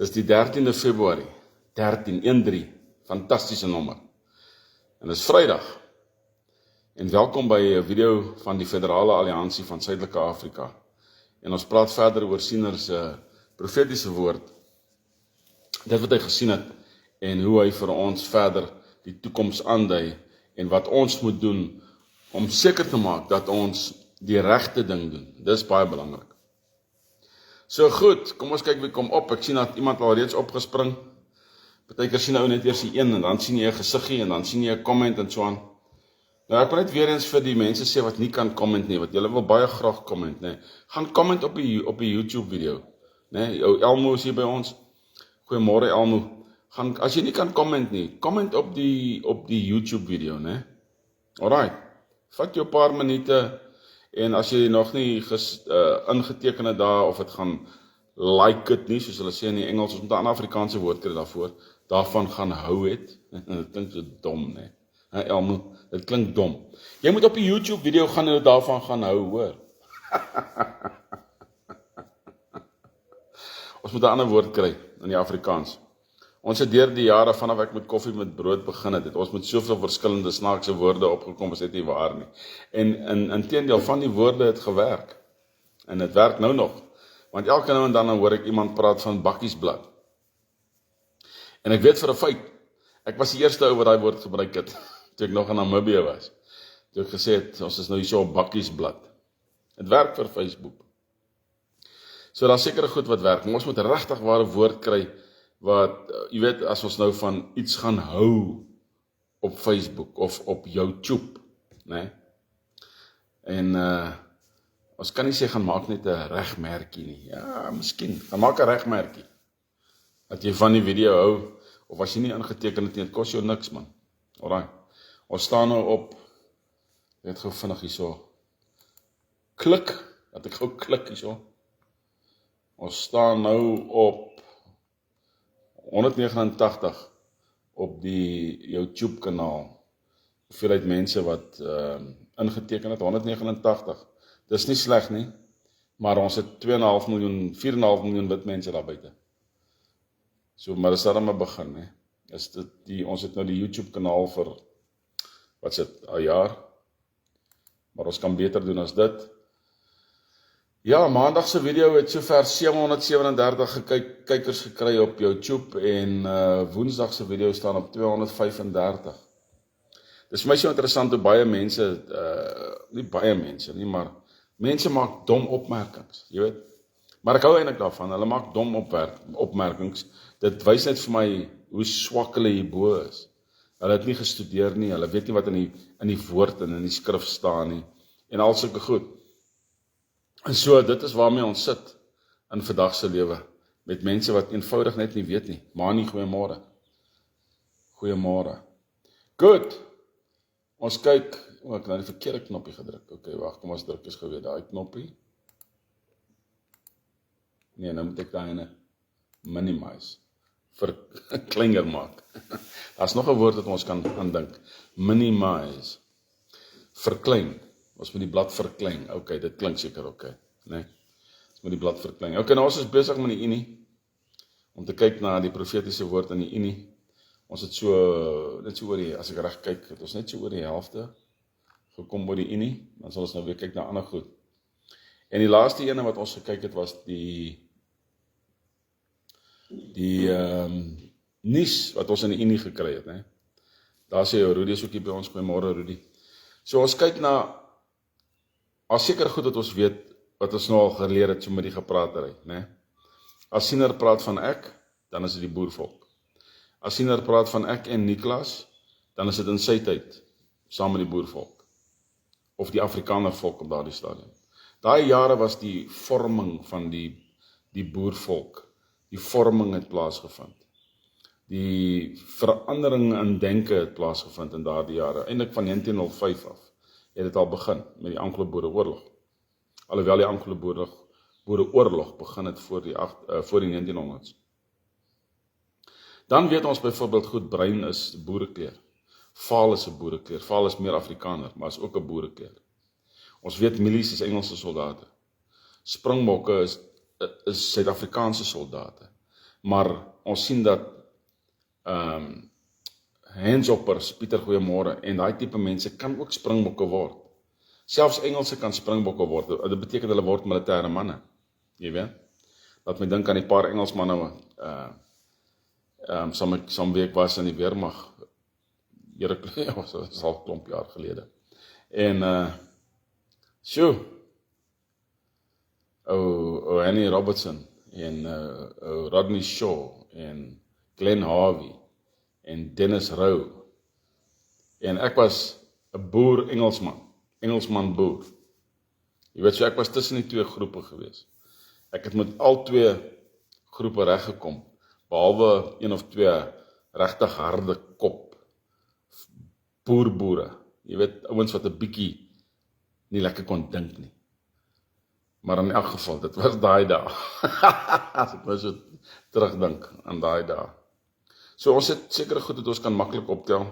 Dis die 13de Februarie, 13, fantastiese nommer. En dis Vrydag. En welkom by 'n video van die Federale Alliansie van Suidelike Afrika. En ons praat verder oor Siener se profetiese woord. Dit wat hy gesien het en hoe hy vir ons verder die toekoms aandui en wat ons moet doen om seker te maak dat ons die regte ding doen. Dis baie belangrik. So goed, kom ons kyk wie kom op. Ek sien dat iemand al reeds opgespring. Partykeer sien ou net eers die een en dan sien jy 'n gesiggie en dan sien jy 'n comment en so aan. Nou ek wil net weer eens vir die mense sê wat nie kan comment nie, wat julle wil baie graag comment, nee. Gaan comment op die YouTube video, nee. Ou Elmo is hier by ons. Goeiemôre Elmo. Gaan as jy nie kan comment nie, comment op die YouTube video, nee. Alright. Vat jou 'n paar minute en as jy nog nie ingeteken het daar of dit gaan like it nie, soos hulle sê in die Engels, ons moet 'n Afrikaanse woord kry daarvoor, daarvan gaan hou het. Dit klink so dom, nee. Elmo, dit klink dom. Jy moet op die YouTube video gaan en daarvan gaan hou, hoor. Ons moet 'n ander woord kry in die Afrikaans. Ons het deur die jare vanaf ek met koffie met brood begin het, ons met soveel verskillende snaakse woorde opgekom, is dit nie waar nie. En inteendeel van die woorde het gewerk. En dit werk nou nog. Want elke nou en dan hoor ek iemand praat van bakkiesblad. En ek weet vir 'n feit, ek was die eerste ou wat daai woord gebruik het, toe ek nog in Namibië was. Toe ek gesê het, ons is nou hier so op bakkiesblad. Het werk vir Facebook. So daar is sekere goed wat werk, maar ons moet regtig ware woord kry, wat, jy weet, as ons nou van iets gaan hou op Facebook, of op YouTube, né? En, ons kan nie sê, gaan maak net 'n regmerkie nie. Ja, miskien, gaan maak 'n regmerkie. Dat jy van die video hou, of as jy nie ingeteken het nie, het kos jou niks, man. Alright, ons staan nou op, net gou vinnig hierso, klik, dat ek gou klik hierso. Ons staan nou op 189 op die YouTube kanaal. Hoeveelheid mense wat ingeteken het, 189. Dis nie sleg nie, maar ons het 2,5 miljoen, 4,5 miljoen wit mense daar buite. So, maar is daar maar begin, hè. Ons het nou die YouTube kanaal vir, wat is dit, 'n jaar, maar ons kan beter doen as dit. Ja, maandag se video het sover 737 kykers gekry op YouTube en woensdag se video staan op 235. Dis vir my so interessant hoe baie mense, nie baie mense nie, maar mense maak dom opmerkings, jy weet. Maar ek hou eintlik daarvan, hulle maak dom opmerkings. Dit wys net vir my hoe swak hulle hierbo is. Hulle het nie gestudeer nie, hulle weet nie wat in die woord en in die skrif staan nie, en al sulke goed. En so, dit is waarmee ons sit in vandag se lewe, met mense wat eenvoudig net nie weet nie. Maar nie, goeiemôre. Goeiemôre. Goed. Ons kyk, ek het nou die verkeerde knoppie gedruk. Okay, wag, kom ons druk eens gou weer daai knoppie. Nee, nou moet ek daai minimize, kleiner maak. Daar's nog 'n woord wat ons kan aandink. Minimize. Verklein. Ons moet die blad verklein. Okay, dit klink seker okay, nee. Ons moet die blad verklein. Okay, nou ons is besig met die Unie, om te kyk na die profetiese woord in die Unie. Ons het net so oor die, as ek reg kyk, het ons net so oor die helfte gekom by die Unie, dan sal ons nou weer kyk na ander goed. En die laaste ene wat ons gekyk het, was die nuus wat ons in die Unie gekry het, né? Daar sê jou Rudy is ook hier by ons, goeiemôre Rudy. So ons kyk na, as seker goed dat ons weet, wat ons nou al geleer het, so met die gepraatery, né? As Siener praat van ek, dan is dit die boervolk. As Siener praat van ek en Niklas, dan is dit in sy tyd, saam met die boervolk. Of die Afrikaner volk op daardie stadium. Daai jare was die vorming van die boervolk. Die vorming het plaasgevind. Die verandering in denke het plaasgevind in daardie jare. Eintlik van 1905 af het dit al begin met die Anglo-Boereoorlog. Alhoewel die Anglo-Boereoorlog begin het voor die 1900s. Dan weet ons byvoorbeeld goed, bruin is boerekleur. Vaal is 'n boerekleur. Vaal is meer Afrikaner, maar is ook 'n boerekleur. Ons weet milies is Engelse soldate. Springbokke is Suid-Afrikaanse soldate. Maar ons sien dat handjobbers, Pieter Goeiemôre, en daai tipe mense kan ook springbokke word. Selfs Engelse kan springbokke word. Dit beteken hulle word militêre manne. Jy weet? Laat my dink aan die paar Engelsmanne som week was in die weermag. Dit is al 'n klomp jaar gelede. En Annie Robertson en Rodney Shaw en Glenn Harvey en Dennis Rowe. En ek was 'n boer Engelsman boer. Jy weet, so ek was tussen die twee groepe gewees. Ek het met al twee groepe reggekom, behalwe een of twee regtig harde kop boere. Jy weet, ouens wat 'n bietjie nie lekker kon dink nie. Maar in elk geval, dit was daai dae. As ek nou so terugdink aan daai dae. So ons het sekere goed wat ons kan maklik optel.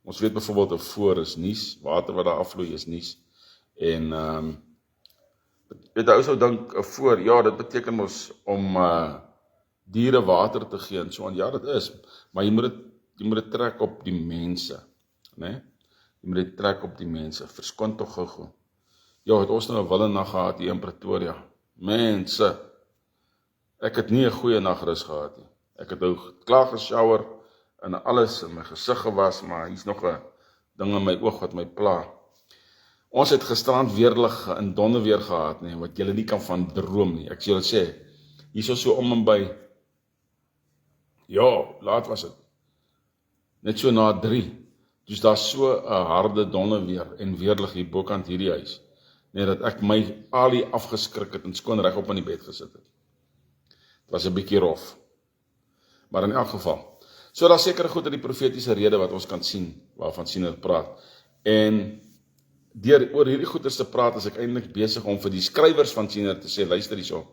Ons weet byvoorbeeld 'n voor is nuus, water wat daar afvloei is nuus. En weet jy, ou sou dink 'n voor, ja, dit beteken mos om diere water te gee en so aan. Ja, dit is, maar jy moet dit trek op die mense, né? Jy moet dit trek op die mense. Verskoon tog gou. Ja, het ons nou 'n wilde nag gehad hier in Pretoria. Mense, ek het nie 'n goeie nagrus gehad nie. Ek het nou klaar geshower en alles in my gesig gewas, maar hier's nog 'n ding in my oog wat my pla. Ons het gisterand weerlig in donderweer gehad, nee, wat julle nie kan van droom nie. Ek sê julle sê, hier so om en by, ja, laat was dit, net so na 3, dus daar so 'n harde donderweer en weerlig hier bokant hierdie huis, nee, dat ek my alie afgeskrik het en skoon reg op in die bed gesit het. Het was 'n bietjie rof. Maar in elk geval, so daar seker goed in die profetiese rede wat ons kan sien, waarvan Siener praat. En oor hierdie goeders te praat, is ek eintlik besig om vir die skrywers van Siener te sê, luister hierso,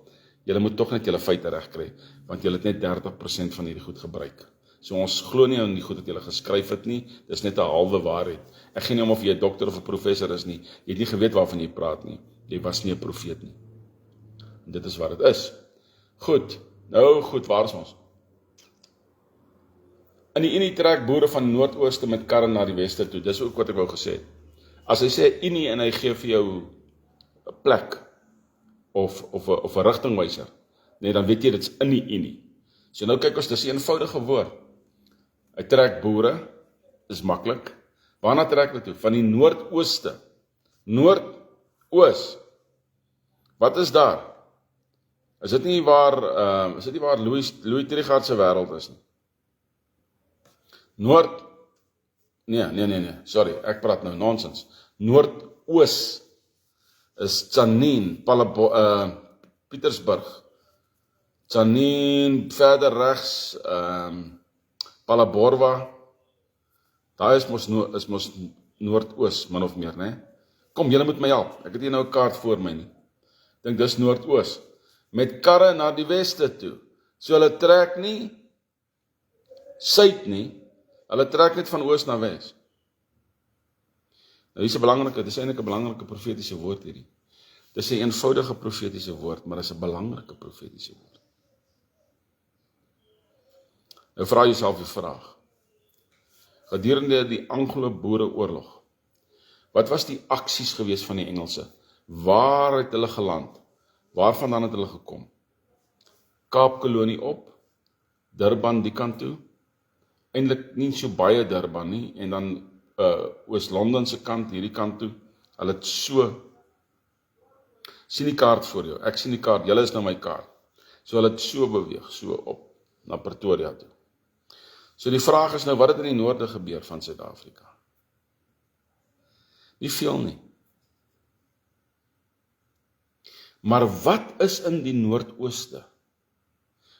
julle moet tog net julle feite regkry, want julle het net 30% van hierdie goed gebruik. So ons glo nie aan die goed wat julle geskryf het nie, dis net 'n halwe waarheid. Ek gee nie om of jy 'n dokter of 'n professor is nie, jy het nie geweet waarvan jy praat nie, jy was nie 'n profeet nie. En dit is wat dit is. Goed, waar is ons? In die Unie trek boere van die noordooste met karre na die weste toe, dis ook wat ek wou gesê het. As hy sê Unie en hy gee vir jou 'n plek, of 'n rigtingwyser, nee, dan weet jy dit's in die Unie. So nou kyk ons, dis 'n eenvoudige woord. Hy trek boere, is maklik. Waarna trek dit toe? Van die noordooste. Noordoos. Wat is daar? Is dit nie waar Louis Trichardt se wêreld is nie? Nee, sorry, ek praat nou nonsens. Noordoos is Tzaneen, Pietersburg. Tzaneen, verder regs, Palaborwa. Daai is mos noordoos, min of meer, né? Kom, julle moet my help. Ek het hier nou 'n kaart voor my nie. Dink dis noordoos. Met karre na die weste toe. So hulle trek nie suid nie, hulle trek net van oos na wes. Nou dis 'n belangrike profetiese woord hierdie. Dis 'n eenvoudige profetiese woord, maar dis 'n belangrike profetiese woord. Nou vra jouself die vraag. Gedurende die Anglo-Boereoorlog, wat was die aksies gewees van die Engelse? Waar het hulle geland? Waarvandaan het hulle gekom? Kaapkolonie op, Durban die kant toe, eintlik nie so baie Durban nie, en dan Oos-London se kant, hierdie kant toe, hulle het so, sien die kaart voor jou, ek sien die kaart, julle is nou my kaart, so hulle het so beweeg, so op, na Pretoria toe. So die vraag is nou, wat het in die noorde gebeur van Suid-Afrika? Nie veel nie. Maar wat is in die noordooste?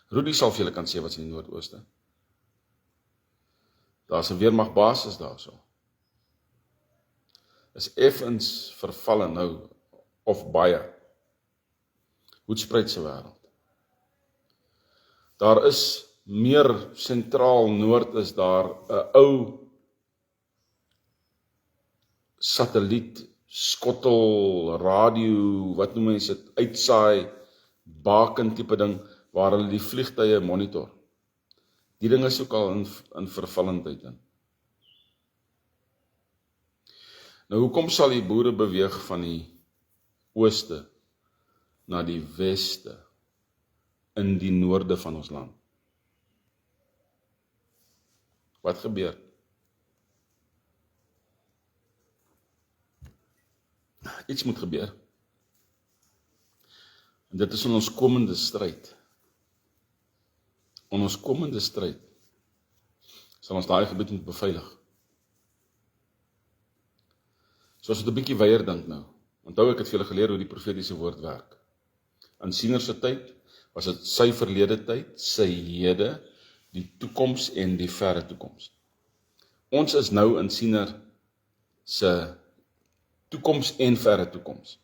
Rudy sal vir julle kan sê wat is in die noordooste. Daar is 'n weermagbasis daarso. Is effens vervalle nou, of baie. Hoedspruit se wêreld. Daar is meer sentraal noord is daar 'n ou satelliet, skottel, radio, wat noem mense dit, uitsaai, baken tipe ding, waar hulle die vliegtuie monitor. Die ding is ook al in vervallendheid in. Nou, hoekom sal die boere beweeg van die ooste na die weste in die noorde van ons land? Wat gebeur? Iets moet gebeur. En dit is in ons komende stryd. In ons komende stryd sal ons daai gebied moet beveilig. So as ons 'n bietjie weier dink nou. Onthou ek het vir julle geleer hoe die profetiese woord werk. In Siener se tyd was dit sy verlede tyd, sy hede, die toekoms en die verre toekoms. Ons is nou in Siener se toekoms en verre toekoms.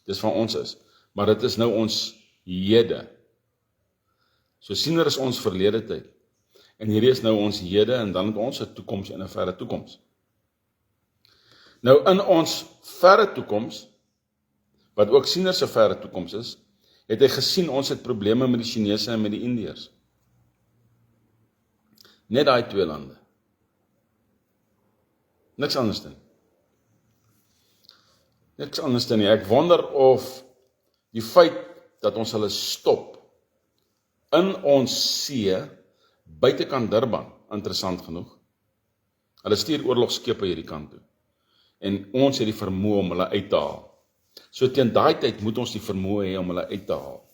Dis van ons is, maar dit is nou ons hede. So Siener is ons verlede tyd, en hierdie is nou ons hede, en dan het ons 'n toekoms en 'n verre toekoms. Nou in ons verre toekoms, wat ook Siener se verre toekoms is, het hy gesien ons het probleme met die Chinese en met die Indiërs. Net daai twee lande. Niks anders nie. Niks anders nie. Ek wonder of die feit dat ons hulle stop in ons see, buitekant Durban, interessant genoeg. Hulle stuur oorlogskepe hierdie kant toe. En ons het die vermoë om hulle uit te haal. So teen daai tyd moet ons die vermoë hê om hulle uit te haal.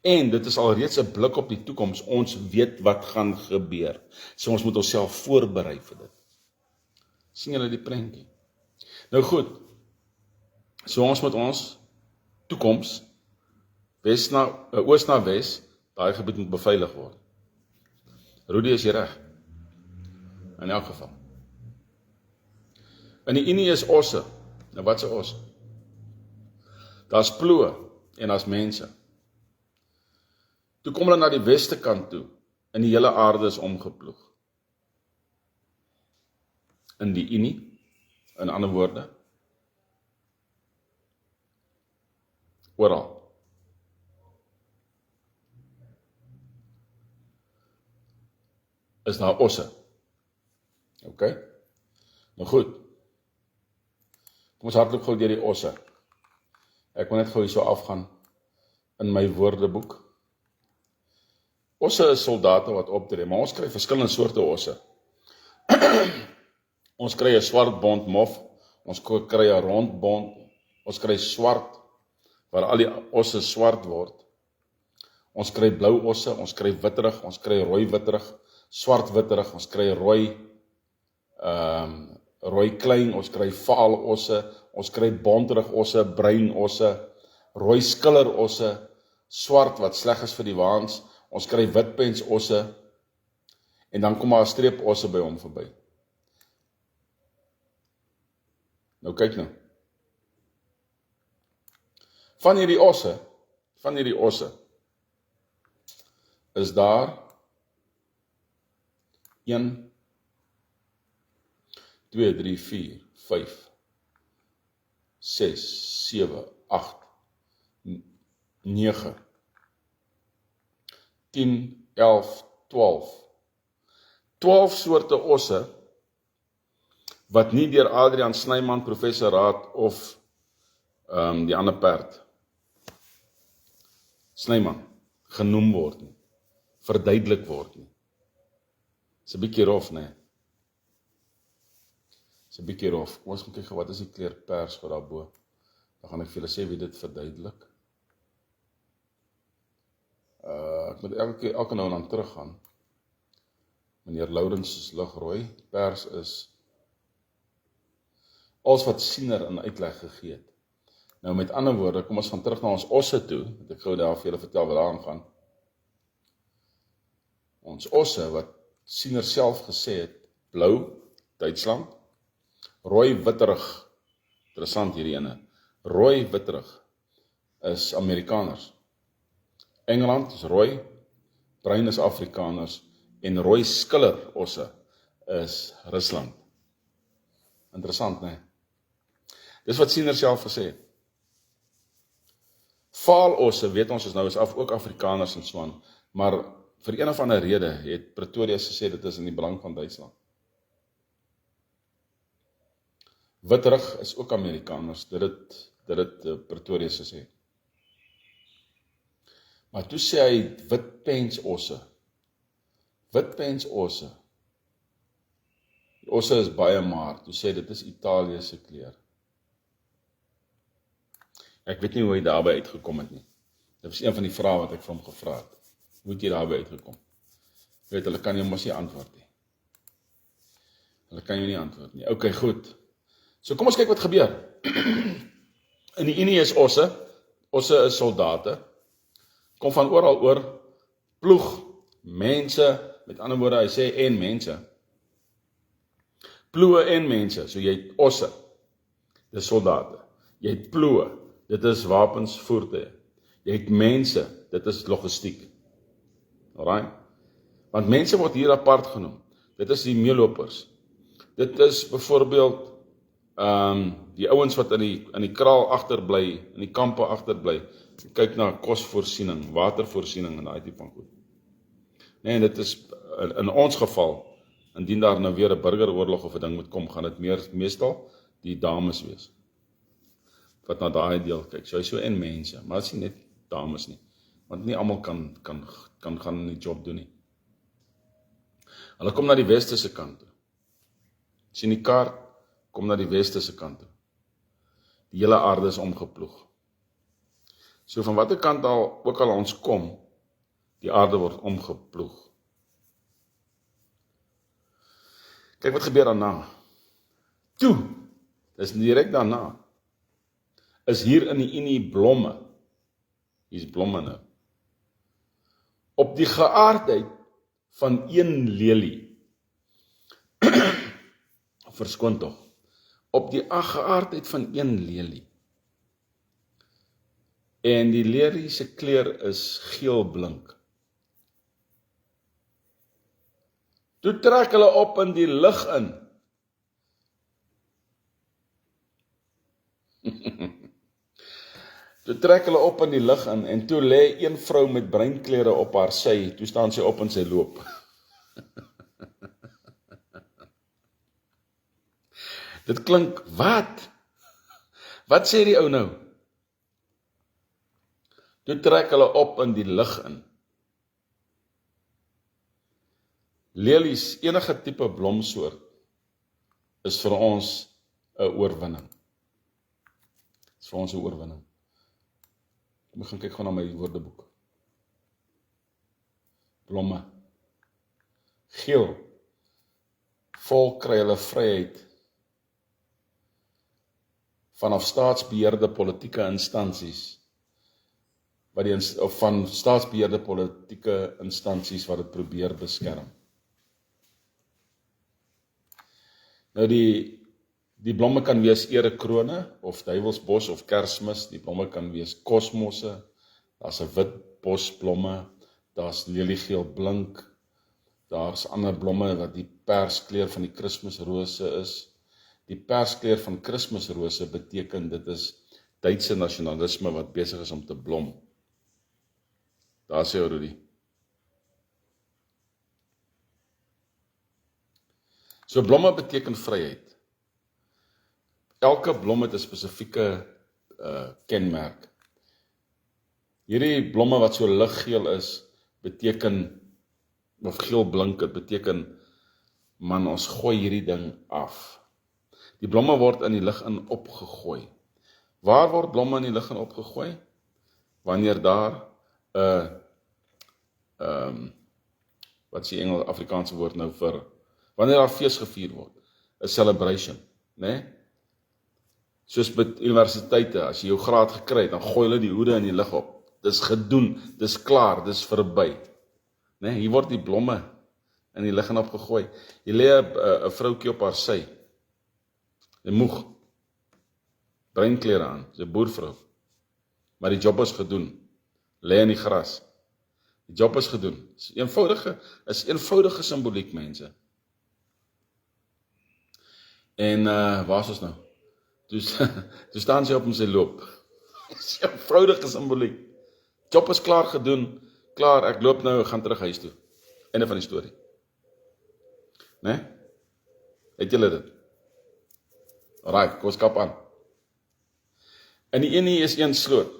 En dit is alreeds 'n blik op die toekoms. Ons weet wat gaan gebeur. So ons moet onsself voorberei vir dit. Sien julle die prentjie? Nou goed. So ons moet ons toekoms oos na wes, daai gebied moet beveilig word. Rudy, is jy reg? In elk geval. In die Unie is osse. Nou wat is 'n os? Daar's ploë en daar's mense. Toe kom hulle na die weste kant toe, en die hele aarde is omgeploeg. In die Unie, in ander woorde, oral. Is daar osse. OK? Nou goed. Kom ons hardloop gou deur die osse. Ek wil net gou hierso afgaan in my woordeboek. Osse is soldate wat optree, maar ons kry verskillende soorte osse. Ons kry 'n swart bont mof, ons kry 'n rond bont, ons kry swart, waar al die osse swart word. Ons kry blou osse, ons kry witterig, ons kry rooi witterig, swart witterig, ons kry rooi klein, ons kry vaal osse, ons kry bonterig osse, bruin osse, rooi skiller osse, swart wat sleg is vir die waans, ons kry witpens osse, en dan kom maar 'n streep osse by hom verby. Nou kyk nou. Van hierdie osse, is daar 1, 2, 3, 4, 5, 6, 7, 8, 9, 10, 11, 12. 12 soorte osse, wat nie deur Adrian Snyman, professor Raad, of die ander perd, Snyman, genoem word nie, verduidelik word nie. Dis 'n bietjie rof, né? Dis 'n bietjie rof. Kom ons gaan kyk wat is die kleur pers wat daarbo. Dan gaan ek vir julle sê wie dit verduidelik. Ek moet elke nou en dan teruggaan. Meneer Lourens is ligrooi, pers is alles wat Siener in uitleg gegee het. Nou met ander woorde, kom ons gaan terug na ons osse toe, dat ek gou daar vir julle vertel wat daar aangaan. Ons osse, wat Siener self gesê het, blou, Duitsland, rooi witterig, interessant hierdie ene, rooi witterig is Amerikaners. Engeland is rooi, bruin is Afrikaners, en rooi skiller osse is Rusland. Interessant, né? Dis wat Siener self gesê het. Vaal osse, weet ons is nou ook Afrikaners en so aan, maar vir een of ander rede het Pretoria gesê dit is in die belang van Duitsland. Witrig is ook Amerikaners, dit het Pretoria gesê. Maar toe sê hy witpensosse. Witpensosse. Die osse is baie maar, toe sê dit is Italië se kleur. Ek weet nie hoe hy daarby uitgekom het nie. Dit was een van die vrae wat ek vir hom gevra het. Hoe het jy daarby uitgekom? Weet, hulle kan jou mos nie antwoord nie. Hulle kan jou nie antwoord nie. Okay, goed. So kom ons kyk wat gebeur. In die Unie is osse is soldate, kom van oral oor, ploeg, mense, met ander woorde, hy sê en mense, ploe en mense, so jy het osse, dit is soldate, jy het ploe, dit is wapens, voertuie, jy het mense, dit is logistiek, alright, want mense word hier apart genoem, dit is die meelopers, dit is byvoorbeeld, die ouens wat in die kraal agterbly, in die kampe agterbly, kyk na kosvoorsiening, watervoorsiening en daai tipe van goed. Nee, en dit is in ons geval, indien daar nou weer 'n burgeroorlog of 'n ding moet kom, gaan dit meestal die dames wees. Wat na daai deel kyk, so en mense, maar dit is nie net dames nie, want nie almal kan gaan in die job doen nie. Hulle kom na die weste se kant toe. Sien die kaart, kom na die weste se kant toe. Die hele aarde is omgeploeg. So van watter kant ook al ons kom, die aarde word omgeploeg. Kyk wat gebeur daarna. Toe, dis direk daarna, is hier in die Unie blomme. Hier is blomme nou. Op die geaardheid van een lelie. Verskoon tog. Op die geaardheid van een lelie. En die lelie se kleur is geel blink. Toe trek hulle op in die lig in. Toe trek hulle op in die lig in, en toe lê een vrou met breinklere op haar sy, toe staan sy op en sy loop. Dit klink, wat? Wat sê die ou nou? Toe trek hulle op in die lig in. Lelies, enige tipe blomsoort, is vir ons 'n oorwinning. Is vir ons 'n oorwinning. Ek gaan kyk gewoon na my woordeboek. Blomme. Geel. Volk kry hulle vryheid vanaf staatsbeheerde politieke instansies, of van staatsbeheerde politieke instansies wat dit probeer beskerm. Nou die blomme kan wees erekrone, of duivelsbos, of kersmis, die blomme kan wees kosmosse, daar's 'n wit bosblomme, daar's leliegeel blink, daar's ander blomme wat die perskleur van die Kersrose is. Die perskleur van Kersrose beteken dit is Duitse nasionalisme wat besig is om te blom. Daar sê Rudy. So blomme beteken vryheid. Elke blom het 'n spesifieke kenmerk. Hierdie blomme wat so liggeel is, beteken, of geel blink, het beteken, man, ons gooi hierdie ding af. Die blomme word in die lig in opgegooi. Waar word blomme in die lig in opgegooi? Wanneer daar wat is die Afrikaanse woord nou vir, wanneer daar fees gevier word, 'n celebration, né? Soos met universiteite, as jy jou graad gekry het, dan gooi hulle die hoede in die lig op. Dis gedoen, dis klaar, dis verby. Né? Hier word die blomme in die lig in opgegooi. Jy lê 'n vroukie op haar sy. Sy moeg. Breinklere aan, sy boervrou. Maar die job is gedoen. Lê in die gras. Die job is gedoen. Is eenvoudige simboliek, mense. En waar is ons nou? Toe staan sy op en sy loop. Dis eenvoudige simboliek. Job is klaar gedoen. klaar, ek loop nou, ek gaan terug huis toe. Einde van die storie. Né? Het julle dit? Alright, kom ons kap aan. In die ene is een sloot.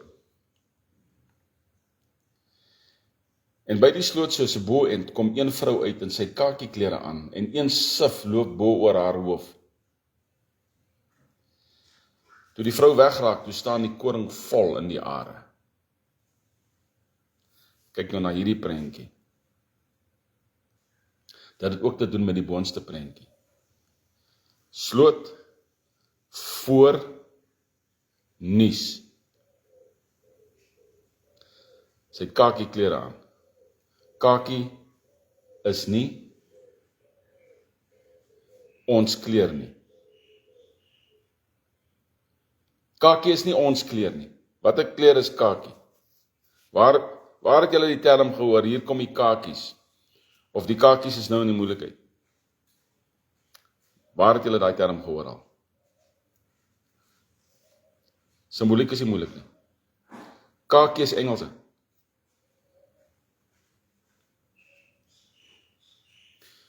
En by die sloot so se bo-end kom een vrou uit in sy kakieklere aan en een sif loop bo oor haar hoof. Toe die vrou wegraak, toe staan die koring vol in die are. Kyk nou na hierdie prentjie. Dat het ook te doen met die boonste prentjie. Sloot voor nuus. Sy het kakieklere aan. Kakie is nie ons kleur nie. Kakie is nie ons kleur nie. Watter kleur is kakie? Waar het julle die term gehoor? Hier kom die kakies. Of die kakies is nou in die moeilikheid. Waar het julle daai term gehoor al? Simboliek is nie moeilik nie. Kakie is Engelse.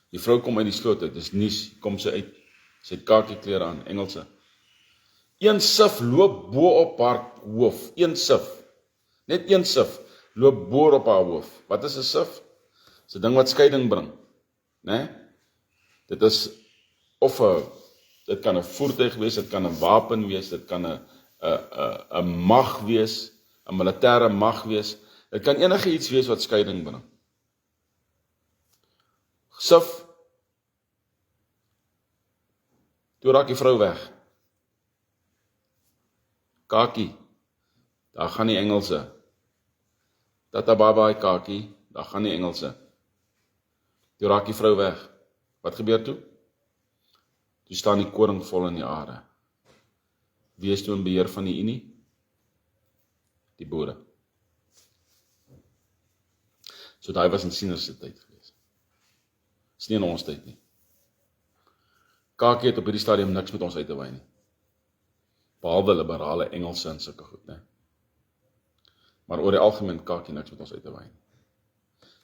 Die vrou kom uit die sloot uit, dis nuus, kom sy uit, sy het kakieklere aan, Engelse. Een sif loop bo op haar hoof, een sif, net een sif, loop bo op haar hoof. Wat is 'n sif? Dis 'n ding wat skeiding bring, né? Dit is, dit kan 'n voertuig wees, dit kan 'n wapen wees, dit kan 'n mag wees, 'n militêre mag wees, dit kan enige iets wees wat skeiding bring. Sif, toe raak die vrou weg. Kakie, daar gaan die Engelse. Tata baba kakie, daar gaan die Engelse. Toe raak die vrou weg. Wat gebeur toe? Toe staan die koring vol in die are. Wie is toe in beheer van die Unie? Die boere. So daai was in Sieners se tyd gewees. Is nie in ons tyd nie. Kakie het op hierdie stadium niks met ons uit te wy nie. Behalwe liberale Engelse en sulke goed, né? Maar oor die algemeen kakie niks met ons uit te wy nie.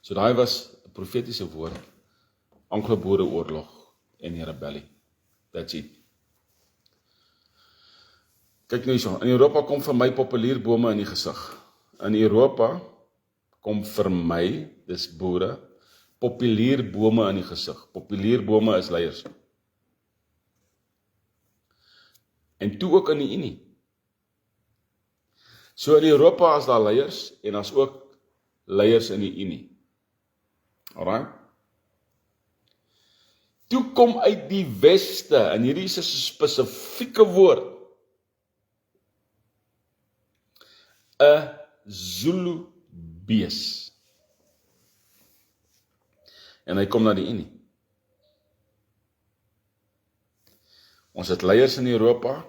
So daai was 'n profetiese woord, Anglo-Boereoorlog en die rebellie. That's it. Kyk nou hierso, in Europa kom vir my populierbome in die gesig. In Europa kom vir my, dis boere, populierbome in die gesig. Populierbome is leiers. En toe ook in die Unie. So in Europa is daar leiers en as ook leiers in die Unie. Alright? Toe kom uit die weste, en hierdie is 'n spesifieke woord, 'n Zulu bees. En hy kom na die Unie. Ons het leiers in Europa,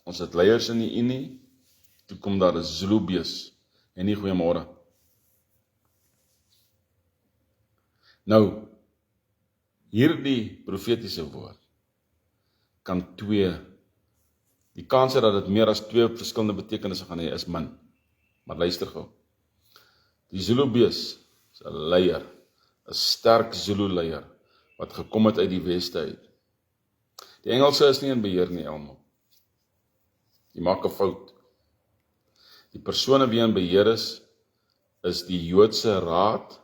ons het leiers in die Unie, toe kom daar 'n Zulu bees, en nie goeiemôre. Nou, hierdie profetiese woord, kan die kans dat dit meer as 2 verskillende betekenisse gaan hê, is min. Maar luister gou. Die Zulu bees is 'n leier, 'n sterk Zulu leier, wat gekom het uit die weste uit. Die Engelse is nie in beheer nie, almal. Die maak 'n fout. Die persone wie in beheer is die Joodse Raad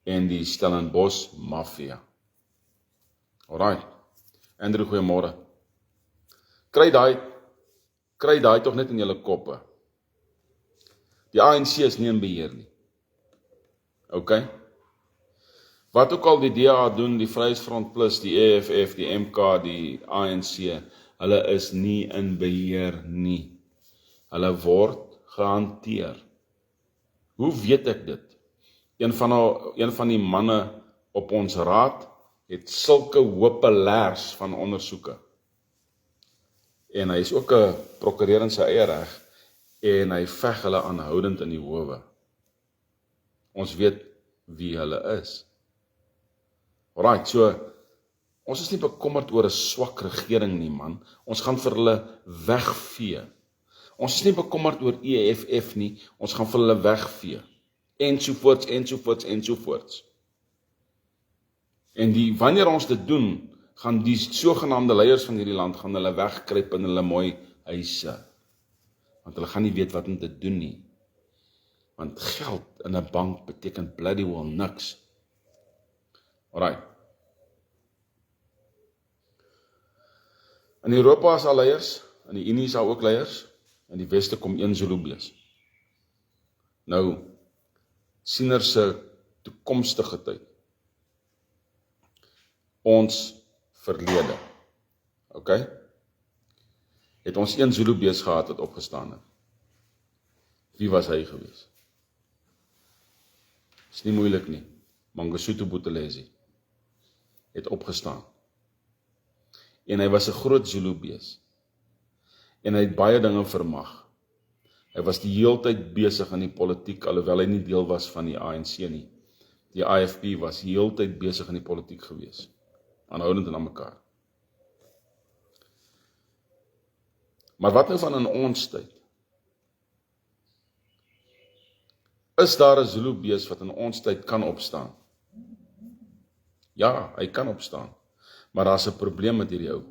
en die Stellenbosch Mafia. Alright. Andrew, goeiemôre. Kry daai tog net in julle koppe. Die ANC is nie in beheer nie. OK? Wat ook al die DA doen, die Vryheidsfront Plus, die EFF, die MK, die ANC, hulle is nie in beheer nie. Hulle word gehanteer. Hoe weet ek dit? Een van die manne op ons raad het sulke hopelers van ondersoeke. En hy is ook 'n prokureur in sy eie reg, en hy veg hulle aanhoudend in die howe. Ons weet wie hulle is. Alright, so, ons is nie bekommerd oor 'n swak regering nie, man. Ons gaan vir hulle wegvee. Ons is nie bekommerd oor EFF nie, ons gaan vir hulle wegvee. ensovoorts, ensovoorts, ensovoorts. En wanneer ons dit doen, gaan die sogenaamde leiers van hierdie land, gaan hulle wegkruip in hulle mooi huise. Want hulle gaan nie weet wat om te doen nie. Want geld in 'n bank beteken bloody well niks. Alright. In Europa is al leiers, in die Unie is al ook leiers, in die Weste kom een Zulubees. Nou, siener se toekomstige tyd. Ons verlede. OK? Het ons een Zulubees gehad wat opgestaan het. Wie was hy gewees? Is nie moeilik nie. Mangosuthu Buthelezi het opgestaan. En hy was 'n groot Zulubees. En hy het baie dinge vermag. Hy was die heeltyd besig in die politiek, alhoewel hy nie deel was van die ANC nie. Die IFP was die heeltyd besig in die politiek gewees. Aanhoudend en aan mekaar. Maar wat nou van in ons tyd? Is daar 'n Zulubees wat in ons tyd kan opstaan? Ja, hy kan opstaan. Maar daar's 'n probleem met hierdie ou.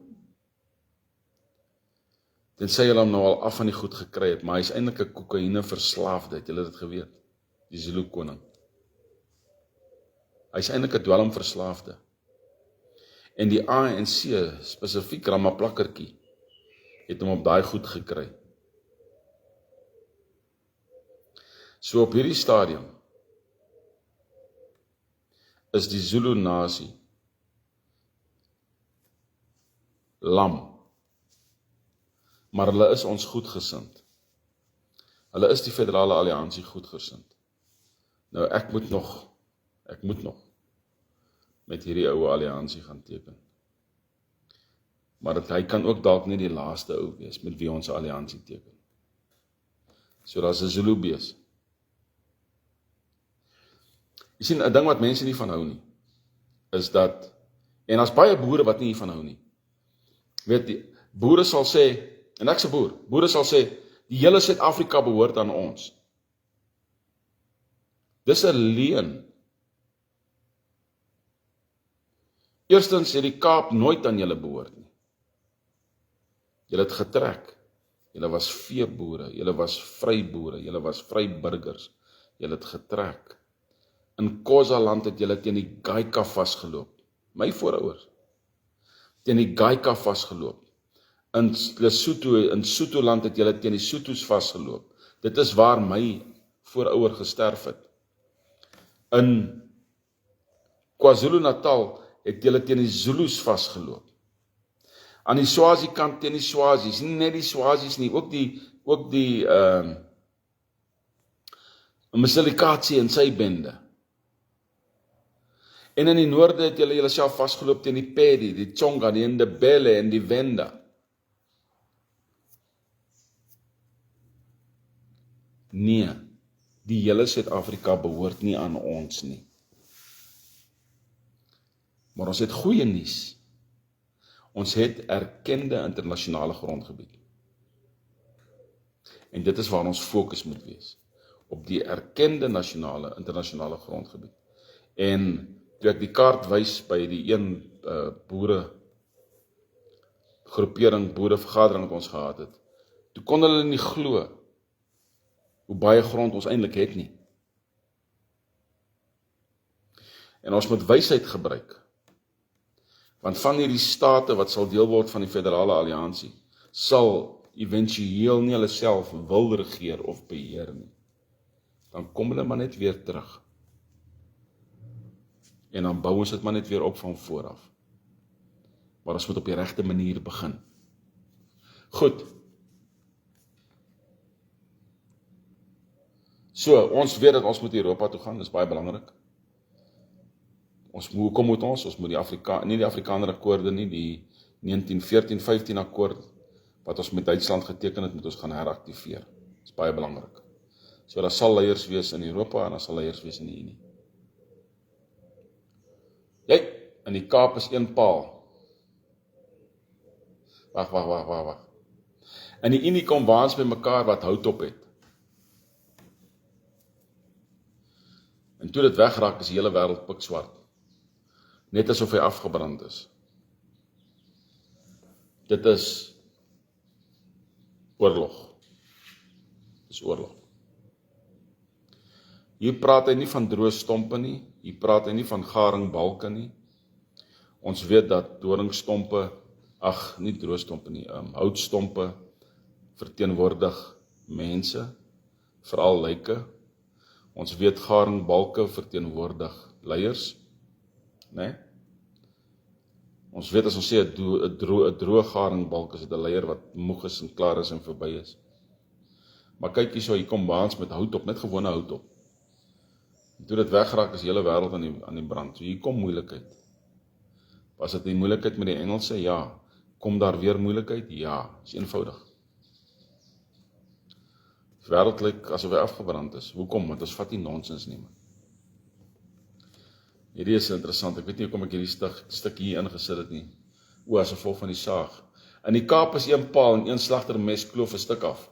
Tensy hulle hom nou al af van die goed gekry het, maar hy is eintlik 'n kokaine verslaafde, het julle dit geweet? Die Zulu koning. Hy is eintlik 'n dwelmverslaafde. En die ANC, spesifiek Ramaplakkertjie, het hom op daai goed gekry. So op hierdie stadium is die Zulu nasie lam. Maar hulle is ons goedgesind. Hulle is die federale alliansie goedgesind. Nou ek moet nog met hierdie oue alliansie gaan teken. Maar hy kan ook dalk nie die laaste ou wees met wie ons alliansie teken. So daar's 'n Zulubees. Jy sien, 'n ding wat mense nie van hou nie, is dat, en daar's baie boere wat nie hiervan hou nie. Weet die, boere sal sê, en ek's 'n boer, boere sal sê, die hele Suid-Afrika behoort aan ons. Dis 'n leuen. Eerstens het die Kaap nooit aan julle behoort nie. Julle het getrek. Julle was veeboere, julle was vryboere, julle was vryburgers. Julle het getrek. In Khoza-land het julle teen die Gaika vasgeloop. My voorouers. Teen die Gaika vasgeloop. In Lesotho, in Sotho-land het julle teen die Sothos vasgeloop. Dit is waar my voorouer gesterf het. In KwaZulu-Natal het julle teen die Zulus vasgeloop. Aan die Swazi kant teen die Swazis, nie net die Swazis nie, ook die Msilikatsi en sy bende. En in die noorde het julle julleself vasgeloop teen die Pedi, die Tsonga, die Ndebele en die Venda. Nee, die hele Suid-Afrika behoort nie aan ons nie. Maar ons het goeie nuus. Ons het erkende internasionale grondgebied. En dit is waar ons fokus moet wees. Op die erkende internasionale grondgebied. En toe ek die kaart wys by die een boerevergadering wat ons gehad het, toe kon hulle nie glo hoe baie grond ons eintlik het nie. En ons moet wysheid gebruik. Want van hierdie state wat sal deel word van die federale alliansie, sal eventueel nie hulle self wil regeer of beheer nie. Dan kom hulle maar net weer terug. En dan bou ons dit maar net weer op van vooraf. Maar ons moet op die regte manier begin. Goed. So, ons weet dat ons moet Europa toe gaan, dis baie belangrik. Hoekom moet ons? Ons moet nie die Afrikaner akkoorde nie, die 1914-15 akkoord, wat ons met Duitsland geteken het, moet ons gaan heraktiveer. Dis baie belangrik. So, daar sal leiers wees in Europa, en daar sal leiers wees in die Unie. In die Kaap is een paal. Wag. In die Unie kom waans by mekaar wat hout op het. En toe dit wegraak, is die hele wêreld pikswart. Net asof hy afgebrand is. Dit is oorlog. Dit is oorlog. Hier praat hy nie van droë stompe nie, hier praat hy nie van garingbalke nie. Ons weet dat doringstompe, nie droë stompe nie, houtstompe verteenwoordig mense, veral lyke. Ons weet garingbalke verteenwoordig leiers, né? Ons weet as ons sê 'n droë garingbalk is dit 'n leier wat moeg is en klaar is en verby is. Maar kyk hier kom baans met hout op, net gewone hout op. En toe dit wegraak is die hele wêreld aan die brand. So hier kom moeilikheid. Was dit die moeilikheid met die Engelse? Ja. Kom daar weer moeilikheid? Ja. Is eenvoudig. Die wêreld lyk asof hy afgebrand is. Hoekom? Want ons vat nie nonsens nie. Hierdie is interessant. Ek weet nie hoekom ek hierdie stuk hier ingesit het nie. As gevolg van die saag. In die Kaap is een paal en een slagtermes kloof 'n stuk af.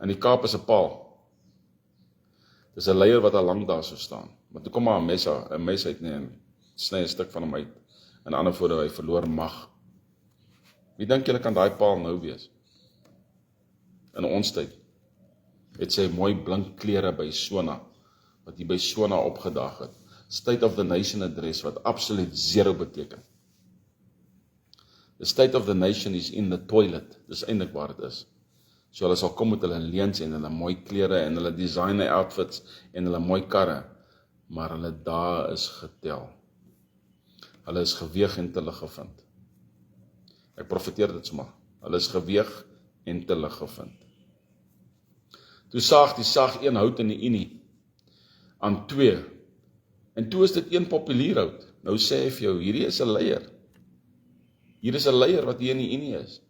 In die Kaap is 'n paal. Dis 'n leier wat al lank daar sou staan. Maar toe kom maar 'n mes uit en sny 'n stuk van hom uit. En ander woorde, hy verloor mag. Wie dink julle kan daai paal nou wees? In ons tyd het sy mooi blink klere by Sona, wat hy by Sona opgedag het. State of the Nation adres, wat absoluut 0 beteken. The State of the Nation is in the toilet, dis eintlik waar dit is. So hulle sal kom met hulle leuns en hulle mooi klere en hulle designer outfits en hulle mooi karre, maar hulle dae is getel. Hulle is geweeg en te lig gevind. Ek profeteer dit sommer. Hulle is geweeg en te lig gevind. Toe saag die saag een hout in die unie aan 2. En toe is dit een populierhout. Nou sê hy vir jou, hierdie is 'n leier. Hier is 'n leier wat hier in die unie is.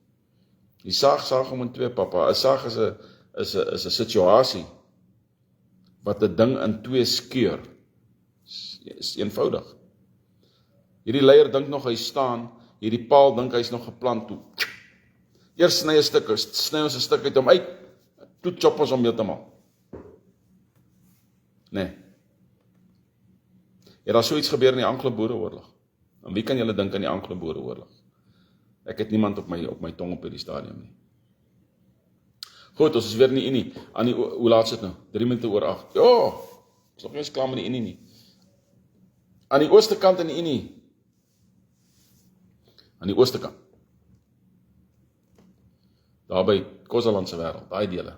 Die saag hom in 2, papa. 'n Saag is 'n situasie wat 'n ding in 2 skeur. Is eenvoudig. Hierdie leier dink nog hy staan, hierdie paal dink hy's nog geplant toe. Eers sny ons 'n stuk uit hom uit, toe chop ons hom heeltemal. Nee. Het daar so iets gebeur in die Anglo-Boereoorlog? En wie kan julle dink aan die Anglo-Boereoorlog? Ek het niemand op my tong op hierdie stadium nie. Goed, ons is weer in die Unie. Hoe laat is dit nou? 3 minute oor 8. Ja, ons is nog nie eens klaar met die Unie nie. Aan die ooste kant in die Unie. Aan die ooste kant. Daar by Kosaland se wêreld, daai dele.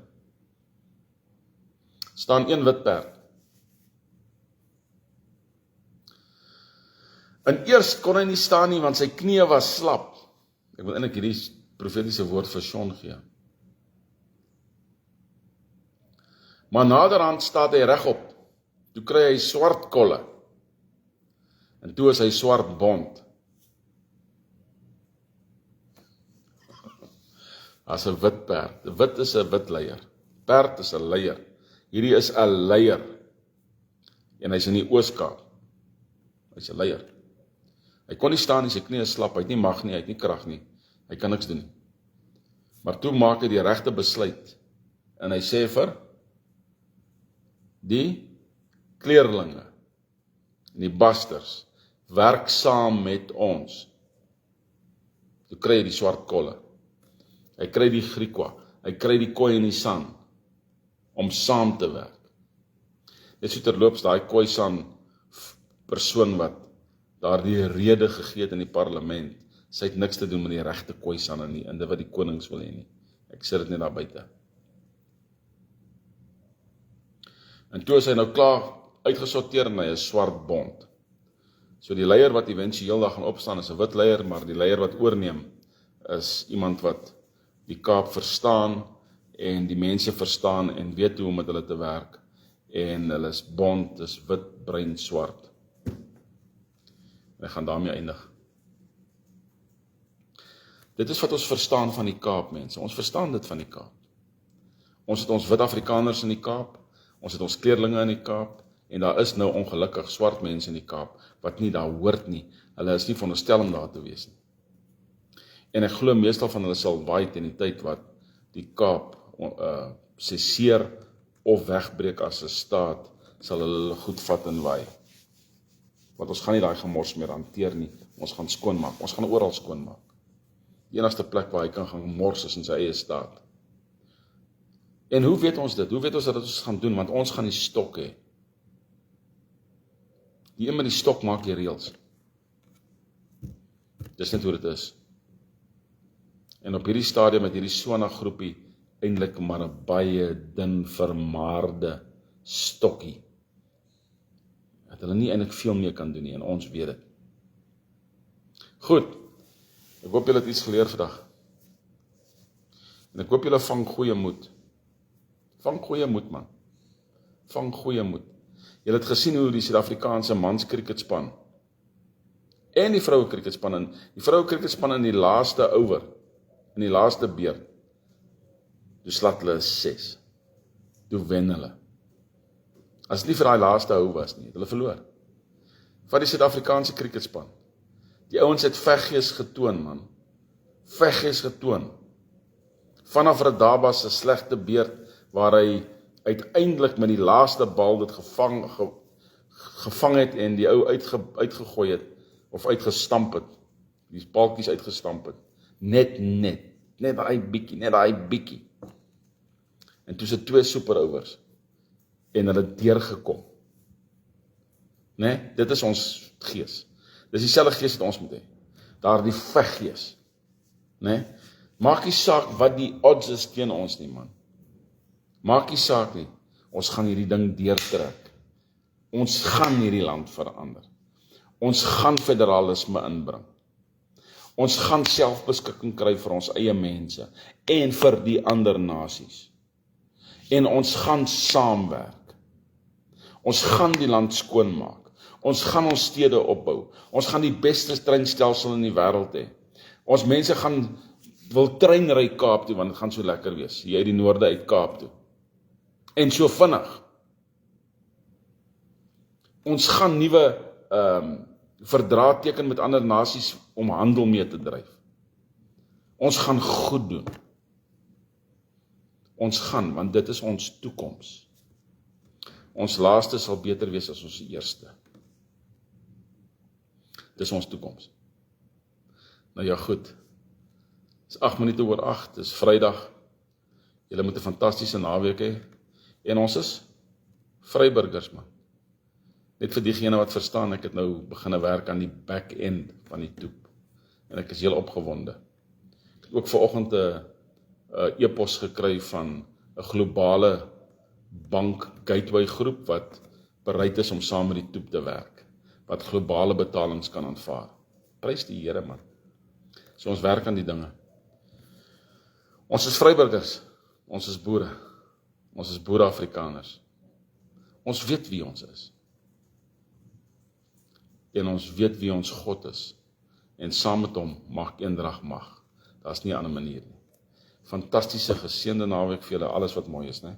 Staan een wit perd. En eers kon hy nie staan nie, want sy knieë was slap. Ek wil eintlik hierdie profetiese woord vir Sean gee. Maar naderhand staat hy regop. Toe kry hy swart kolle. En toe is hy swart bont. As 'n wit perd. Wit is 'n wit leier. Perd is 'n leier. Hierdie is 'n leier. En hy's in die Oos-Kaap. Hy's 'n leier. Hy kon nie staan nie, sy knie is slap, hy het nie mag nie, hy het nie krag nie. Hy kan niks doen nie. Maar toe maak hy die regte besluit. En hy sê vir die kleerlinge en die basters, werk saam met ons. Toe kry hy die swart kolle. Hy kry die Griekwa, hy kry die Koi en die San, om saam te werk. Net so terloops, daai Koi San persoon wat daar die rede gegee het in die parlement, sy het niks te doen met die regte Koi San en dit wat die konings wil hê nie. Ek sê dit net daar buite. En toe is hy nou klaar uitgesorteer en hy is swart bont. So die leier wat eventueel daar gaan opstaan is 'n wit leier, maar die leier wat oorneem is iemand wat die Kaap verstaan en die mense verstaan en weet hoe om met hulle te werk. En hulle is bont, is wit, bruin, swart. En ek gaan daarmee eindig. Dit is wat ons verstaan van die Kaap, mense. Ons verstaan dit van die Kaap. Ons het ons wit Afrikaners in die Kaap, ons het ons kleerlinge in die Kaap, en daar is nou ongelukkig swart mense in die Kaap, wat nie daar hoort nie. Hulle is nie veronderstel om daar te wees nie. En ek glo meestal van hulle sal waai teen die tyd wat die Kaap seseer of wegbreek as 'n staat, sal hulle goed vat en waai. Want ons gaan nie daai gemors meer hanteer nie, ons gaan skoonmaak, ons gaan oral skoonmaak. Die enigste plek waar hy kan gaan mors is in sy eie staat. En hoe weet ons dit? Hoe weet ons dat ons gaan doen? Want ons gaan die stok hê. Die een met die stok maak die reëls. Dis net hoe dit is. En op hierdie stadium met hierdie SONA groepie eintlik maar 'n baie dun vermaarde stokkie. Dat hulle nie eintlik veel meer kan doen nie, en ons weet dit. Goed, ek hoop julle het iets geleer vandag. En ek hoop julle vang goeie moed. Vang goeie moed, man. Vang goeie moed. Julle het gesien hoe die Suid-Afrikaanse mans cricketspan en die vroue cricketspan in die laaste over, in die laaste beurt, toe slat hulle 6. Toe wen hulle. As dit nie vir daai laaste hou was nie, het hulle verloor. Van die Suid-Afrikaanse cricketspan. Die ouens het veggees getoon, man. Veggees getoon. Vanaf Radaba se slegte beurt, waar hy uiteindelik met die laaste bal dit gevang het en die ou uitgegooi het, of uitgestamp het, die balkies uitgestamp het, net daai bietjie, en toe se 2 superovers, en hulle deurgekom, dit is ons gees, dis dieselfde gees wat ons moet hê, daar die veggees, maak nie saak wat die odds is teen ons nie, man, maak nie saak nie, ons gaan hierdie ding deurtrek, ons gaan hierdie land verander, ons gaan federalisme inbring, ons gaan selfbeskikking kry vir ons eie mense, en vir die ander nasies, en ons gaan saamwerk, ons gaan die land skoonmaak, ons gaan ons stede opbou, ons gaan die beste treinstelsel in die wêreld hê, ons mense wil treinry Kaap toe, want dit gaan so lekker wees, jy uit die noorde uit Kaap toe, en so vinnig, ons gaan nuwe verdrae teken met ander nasies om handel mee te dryf. Ons gaan goed doen. Ons gaan, want dit is ons toekoms. Ons laaste sal beter wees as ons eerste. Dis ons toekoms. Nou ja, goed. Dis 8 minute oor 8, dis Vrydag. Julle moet 'n fantastiese naweek hê. En ons is vryburgers, man. Net vir diegene wat verstaan, ek het nou begin werk aan die back-end van die toep. En ek is heel opgewonde. Ek het ook vanoggend 'n e-pos gekry van 'n globale bank gateway groep wat bereid is om saam met die toep te werk, wat globale betalings kan aanvaar. Prys die Here, man. So ons werk aan die dinge. Ons is vryburgers, ons is boere, ons is boere-Afrikaners. Ons weet wie ons is. En ons weet wie ons God is. En saam met hom mag eendrag mag. Daar's nie 'n ander manier nie. Fantastiese geseënde naweek vir julle, alles wat mooi is, né?